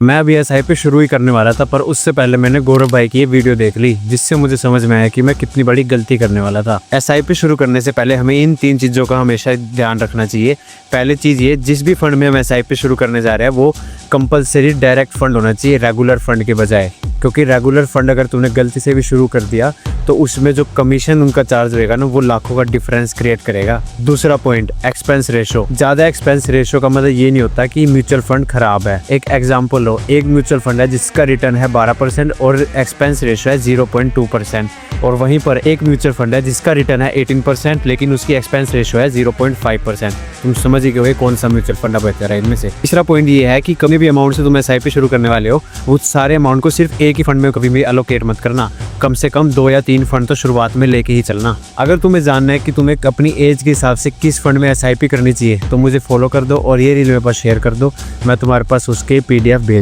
मैं अभी एसआईपी शुरू ही करने वाला था, पर उससे पहले मैंने गौरव भाई की ये वीडियो देख ली, जिससे मुझे समझ में आया कि मैं कितनी बड़ी गलती करने वाला था। एसआईपी शुरू करने से पहले हमें इन 3 चीज़ों का हमेशा ध्यान रखना चाहिए। पहली चीज़ ये, जिस भी फंड में हम एसआईपी शुरू करने जा रहे हैं वो कंपलसरी डायरेक्ट फंड होना चाहिए, रेगुलर फंड के बजाय। क्योंकि रेगुलर फंड अगर तूने गलती से भी शुरू कर दिया तो उसमें जो कमीशन उनका चार्ज रहेगा ना, वो लाखों का डिफरेंस क्रिएट करेगा। दूसरा पॉइंट, एक्सपेंस रेशो। ज़्यादा एक्सपेंस रेशो का मतलब ये नहीं होता कि म्यूचुअल फंड खराब है। एक एग्जांपल लो, एक म्यूचुअल फंड है जिसका रिटर्न है 12% और एक्सपेंस रेशो है 0.2%, और वहीं पर एक म्यूचुअल फंड है जिसका रिटर्न है 18% लेकिन उसकी एक्सपेंस रेशो है 0.5%। तुम समझ ही गए कौन सा म्यूचुअल फंड बेहतर है इनमें से। तीसरा पॉइंट ये है कि कभी भी अमाउंट से तुम एसआईपी शुरू करने वाले हो, उस सारे अमाउंट को सिर्फ एक ही फंड में कभी भी एलोकेट मत करना। कम से कम 2 या 3 फंड तो शुरुआत में लेके ही चलना। अगर तुम्हें जानना है कि तुम्हें अपनी एज के हिसाब से किस फंड में एसआईपी करनी चाहिए तो मुझे फॉलो कर दो और ये रील मेरे पास शेयर कर दो, मैं तुम्हारे पास उसके PDF भेज